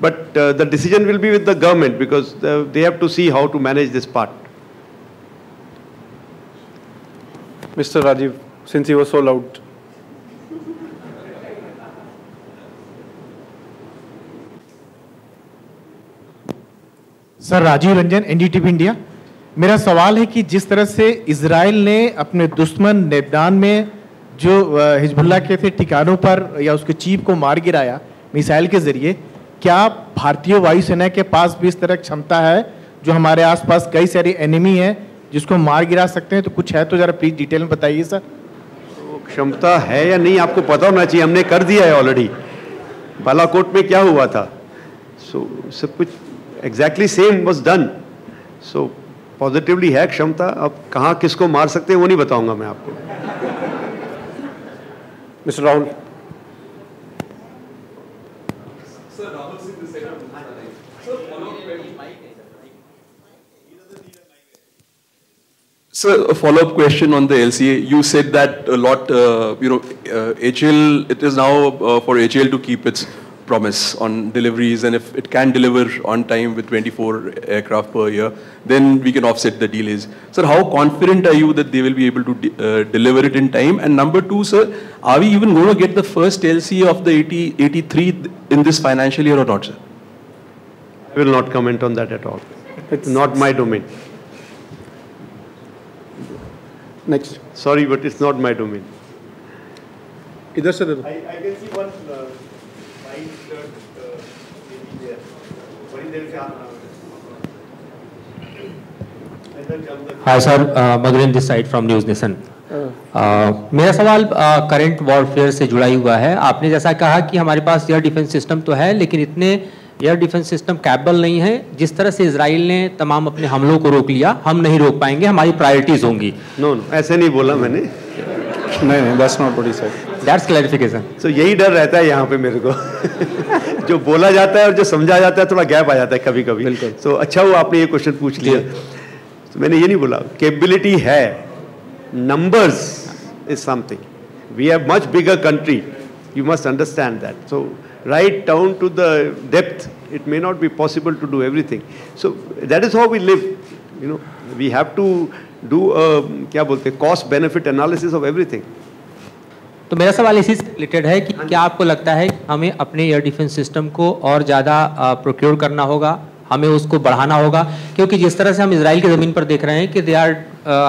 A: But the decision will be with the government, because they have to see how to manage this part.
B: Mr. Rajiv, since you were so loud.
K: Sir, Rajiv Ranjan, NDTV India. मेरा सवाल है कि जिस तरह से Israel ने अपने दुश्मन लेबनान में जो हिजबुल्लाह के थे ठिकानों पर या उसके चीफ को मार गिराया मिसाइल के जरिए, क्या भारतीय वायुसेना के पास भी इस तरह की क्षमता है, जो हमारे आसपास कई सारी एनिमी है जिसको मार गिरा सकते हैं? तो कुछ है तो जरा प्लीज डिटेल में बताइए सर.
A: तो क्षमता है या नहीं आपको पता होना चाहिए. हमने कर दिया है ऑलरेडी. बालाकोट में क्या हुआ था? सो सब कुछ exactly same was done. So positively है क्षमता. अब कहाँ किसको मार सकते हैं वो नहीं बताऊंगा मैं आपको.
B: Mister Rahul.
Q: Sir, a follow-up question on the LCA. You said that a lot, HAL, it is now for HAL to keep its promise on deliveries, and if it can deliver on time with 24 aircraft per year, then we can offset the delays. Sir, how confident are you that they will be able to deliver it in time? And number two, sir, are we even going to get the first LCA of the 83 in this financial year or not, sir?
A: I will not comment on that at all. It's not my domain.
B: Next.
A: Sorry, but it's not my domain.
B: Idhar se de do.
A: I can see one white shirt there. Badi der se
R: Hi sir, Madhurin this side from News Nation. मेरा सवाल current warfare से जुड़ा हुआ है. आपने जैसा कहा कि हमारे पास एयर डिफेंस सिस्टम तो है, लेकिन इतने एयर डिफेंस सिस्टम कैपेबल नहीं है. जिस तरह से इजराइल ने तमाम अपने हमलों को रोक लिया, हम नहीं रोक पाएंगे, हमारी प्रायोरिटीज होंगी.
A: नो, ऐसे नहीं बोला मैंने.
B: नहीं, that's not what he said.
R: That's clarification.
A: So यही डर रहता है यहाँ पे मेरे को. जो बोला जाता है और जो समझा जाता है थोड़ा गैप आ जाता है कभी कभी. So अच्छा हुआ आपने ये क्वेश्चन पूछ लिया. तो मैंने ये नहीं बोला. कैपेबिलिटी है, numbers is something. We have much bigger country. You must understand that. So right down to the depth, it may not be possible to do everything. So that is how we live. We have to do क्या बोलते हैं, cost benefit analysis of everything.
R: तो मेरा सवाल इसी से related है कि क्या आपको लगता है कि हमें अपने एयर डिफेंस सिस्टम को और ज़्यादा प्रोक्योर करना होगा, हमें उसको बढ़ाना होगा? क्योंकि जिस तरह से हम इजराइल की ज़मीन पर देख रहे हैं कि they are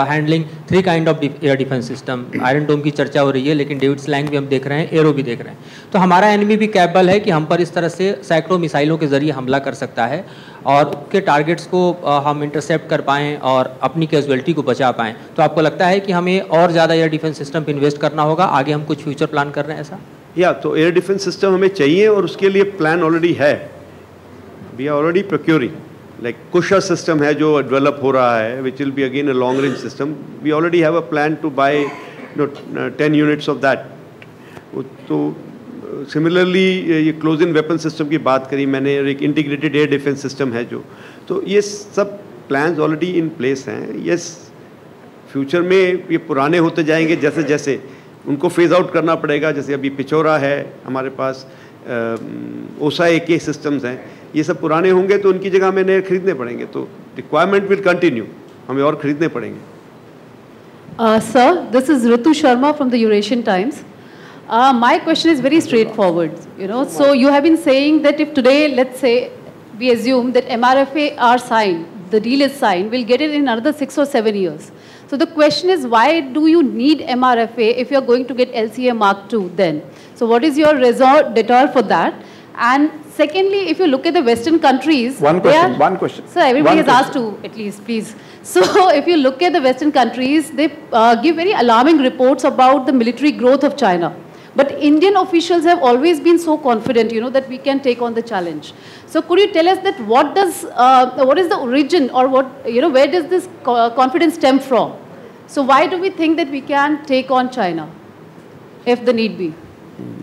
R: handling 3 kind of air defence system. Iron Dome की चर्चा हो रही है, लेकिन डेविड स्लैंग भी हम देख रहे हैं, एरो भी देख रहे हैं. तो हमारा एनिमी भी कैपेबल है कि हम पर इस तरह से सैकड़ों मिसाइलों के जरिए हमला कर सकता है और उसके टारगेट्स को हम इंटरसेप्ट कर पाएँ और अपनी कैजुअलिटी को बचा पाएँ. तो आपको लगता है कि हमें और ज़्यादा एयर डिफेंस सिस्टम पर इन्वेस्ट करना होगा? आगे हम कुछ फ्यूचर प्लान कर रहे हैं ऐसा?
A: तो एयर डिफेंस सिस्टम हमें चाहिए और उसके लिए प्लान ऑलरेडी है. we are already procuring. Like Kusha system है जो develop हो रहा है, which will be again a long range system. We already have a plan to buy 10 units of that. तो similarly ये close in weapon system की बात करी मैंने, एक integrated air defense system है जो, तो ये सब plans already in place हैं. Yes, future में ये पुराने होते जाएंगे जैसे जैसे उनको phase out करना पड़ेगा. जैसे अभी पिछोरा है हमारे पास, ओसा AK systems हैं, ये सब पुराने होंगे तो उनकी जगह हमें नए खरीदने पड़ेंगे. तो requirement will continue, हमें और खरीदने पड़ेंगे.
H: Sir, this is Ritu Sharma from the Eurasian Times. My question is very straightforward. So you have been saying that if today, let's say, we assume that MRFA are signed, the deal is signed, we'll get it in another 6 or 7 years. So the question is, why do you need MRFA if you're going to get LCA Mk2 then? So what is your detour for that? And secondly, if you look at the Western countries,
B: one question.
H: So everybody has asked to, at least, please. So if you look at the Western countries, they give very alarming reports about the military growth of China. But Indian officials have always been so confident, that we can take on the challenge. So could you tell us that what is the origin, or where does this confidence stem from? So why do we think that we can take on China, if the need be?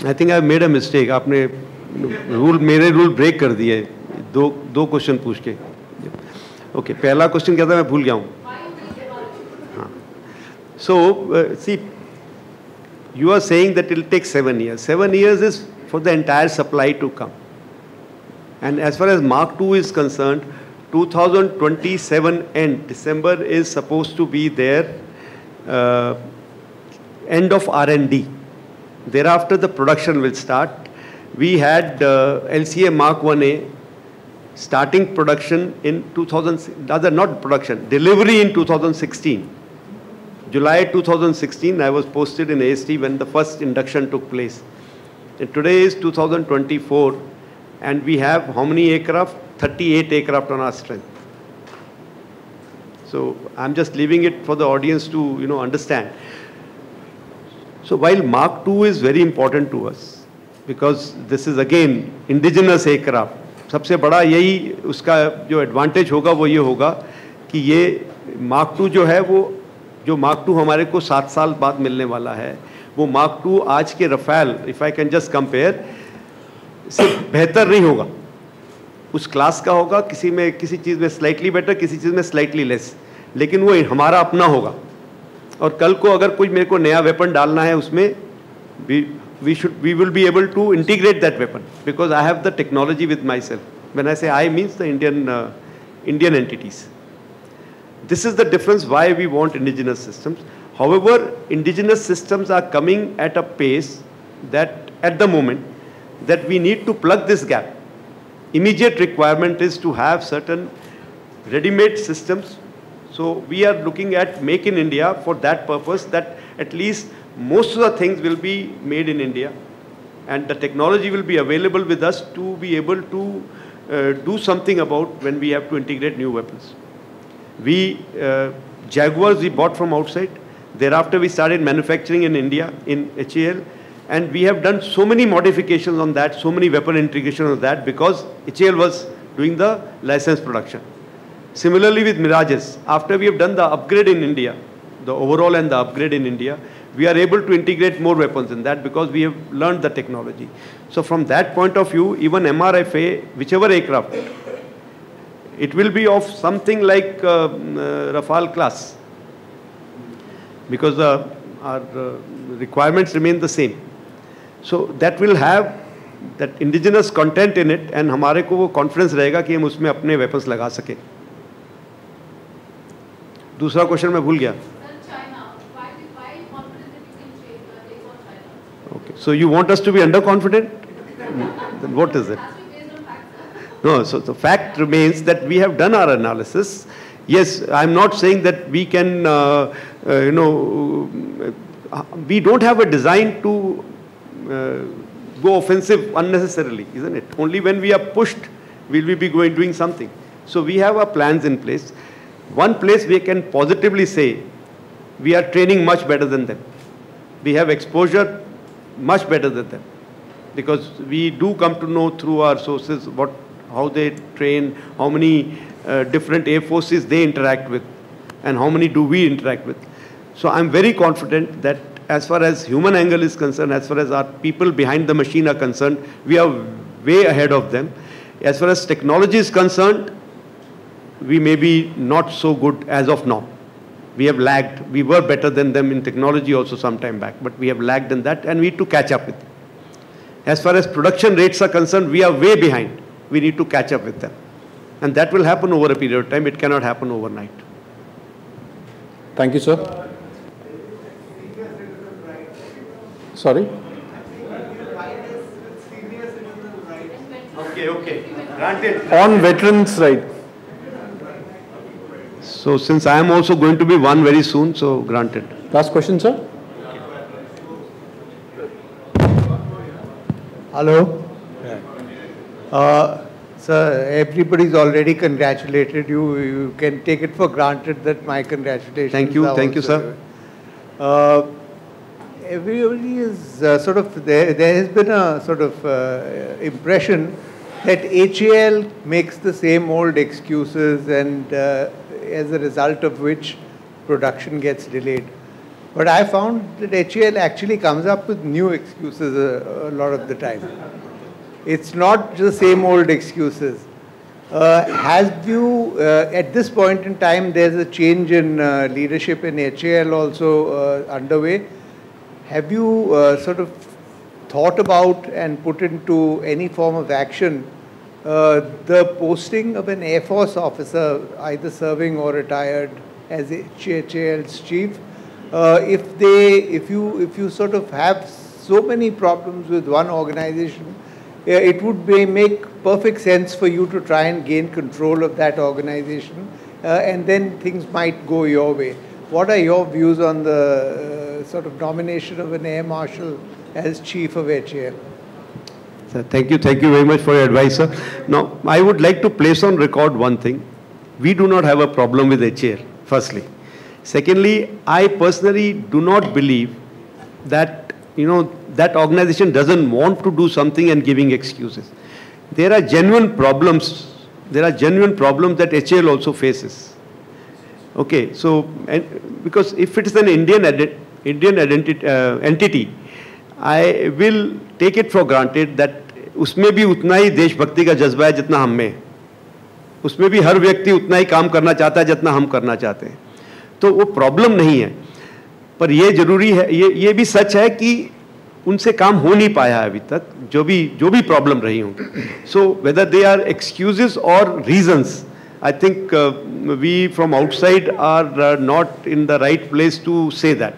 A: I think I've made a mistake. आपने मेरे rule break कर दिए. दो question पूछ के. Okay, पहला question क्या था मैं भूल गया हूँ. हाँ. So see, you are saying that it will take 7 years. 7 years is for the entire supply to come. And as far as Mk2 is concerned, 2027 end, December is supposed to be their end of R&D. Thereafter, the production will start. We had LCA Mk1A starting production in delivery in 2016. July 2016, I was posted in AST when the first induction took place. And today is 2024, and we have how many aircraft? 38 aircraft on our strength. So I'm just leaving it for the audience to understand. So while Mk2 is very important to us, because this is again indigenous aircraft, सबसे बड़ा यही उसका जो advantage होगा वो ये होगा कि ये Mk2 जो है वो जो Mk2 हमारे को 7 साल बाद मिलने वाला है, वो Mk2 आज के Rafale, if I can just compare, से बेहतर नहीं होगा. उस क्लास का होगा, किसी चीज़ में स्लाइटली बेटर, किसी चीज़ में स्लाइटली लेस, लेकिन वो हमारा अपना होगा. और कल को अगर कोई मेरे को नया वेपन डालना है उसमें, we will be able to integrate that weapon because I have the technology with myself. When I say I, means the Indian entities. This is the difference why we want indigenous systems. However, indigenous systems are coming at a pace that at the moment that we need to plug this gap. Immediate requirement is to have certain ready-made systems. So we are looking at Make in India for that purpose, that at least most of the things will be made in India and the technology will be available with us to be able to do something about when we have to integrate new weapons. Jaguars we bought from outside. Thereafter we started manufacturing in India, in HAL, and we have done so many modifications on that, so many weapon integrations on that because HAL was doing the license production. Similarly with Mirages, after we have done the upgrade in India, the overall and the upgrade in India, we are able to integrate more weapons in that because we have learned the technology. So from that point of view, even MRFA, whichever aircraft, it will be of something like Rafale class because our requirements remain the same. So that will have that indigenous content in it and हमारे को वो confidence रहेगा कि हम उसमें अपने weapons लगा सकें. दूसरा क्वेश्चन मैं भूल गया. Okay, so you want us to be underconfident? Then what is it? No, so the fact remains that we have done our analysis. Yes, I'm not saying that we can, we don't have a design to go offensive unnecessarily, isn't it? Only when we are pushed will we be doing something. So we have our plans in place. One place we can positively say we are training much better than them. We have exposure much better than them because we do come to know through our sources how they train, how many different air forces they interact with, and how many do we interact with. So I'm very confident that as far as human angle is concerned, as far as our people behind the machine are concerned, we are way ahead of them. As far as technology is concerned, we may be not so good as of now. We have lagged. We were better than them in technology also some time back, but we have lagged in that and we need to catch up with them. As far as production rates are concerned, we are way behind. We need to catch up with them. And that will happen over a period of time. It cannot happen overnight.
B: Thank you, sir. Sorry?
A: Okay. Granted.
B: On veterans' right.
A: So since I am also going to be one very soon, so granted.
B: Last question, sir.
S: Hello. Sir, everybody's already congratulated you. You can take it for granted that my congratulations.
A: Thank you, sir.
S: Everybody is sort of, there has been a sort of impression that HAL makes the same old excuses and as a result of which production gets delayed. But I found that HAL actually comes up with new excuses a lot of the time. It's not just the same old excuses. Have you, at this point in time, there's a change in leadership in HAL also underway. Have you sort of thought about and put into any form of action the posting of an Air Force officer, either serving or retired, as HAL's chief? If you sort of have so many problems with one organization, it would make perfect sense for you to try and gain control of that organization, and then things might go your way. What are your views on the sort of nomination of an Air Marshal as chief of HAL?
A: Sir, thank you very much for your advice, sir. Now, I would like to place on record one thing. We do not have a problem with HAL, firstly. Secondly, I personally do not believe that, that organization doesn't want to do something and giving excuses. There are genuine problems. There are genuine problems that HAL also faces. Okay, so, because if it is an Indian entity, I will take it for granted that उसमें भी उतना ही देशभक्ति का जज्बा है जितना हम में, उसमें भी हर व्यक्ति उतना ही काम करना चाहता है जितना हम करना चाहते हैं, तो वो प्रॉब्लम नहीं है, पर ये जरूरी है, ये भी सच है कि उनसे काम हो नहीं पाया अभी तक, जो भी प्रॉब्लम रही होंगी. So whether they are excuses और reasons, I think we from outside are not in the right place to say that.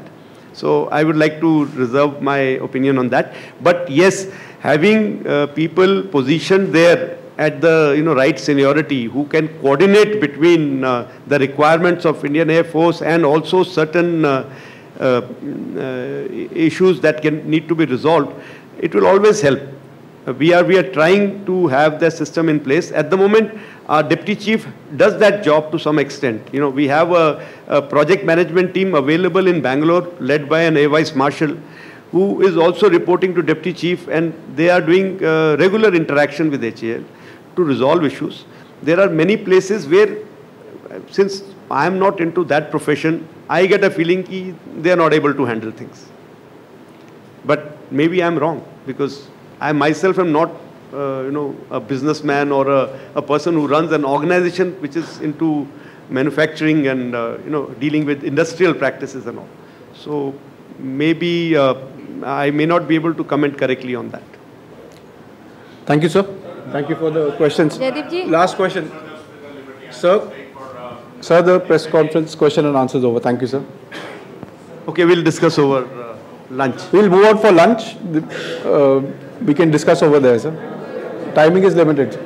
A: So I would like to reserve my opinion on that. But yes, having people positioned there at the right seniority who can coordinate between the requirements of Indian Air Force and also certain issues that need to be resolved, it will always help. We are trying to have the system in place. At the moment, our deputy chief does that job to some extent. We have a project management team available in Bangalore, led by an Air Vice Marshal, who is also reporting to deputy chief, and they are doing regular interaction with HAL to resolve issues. There are many places where, since I am not into that profession, I get a feeling that they are not able to handle things. But maybe I am wrong, because I myself am not, a businessman or a person who runs an organization which is into manufacturing and, dealing with industrial practices and all. So maybe I may not be able to comment correctly on that.
B: Thank you, sir. Thank you for the questions. Last question. Sir, the press conference question and answers over. Thank you, sir.
A: Okay, we'll discuss over lunch.
B: We'll move out for lunch. We can discuss over there, sir. Timing is limited.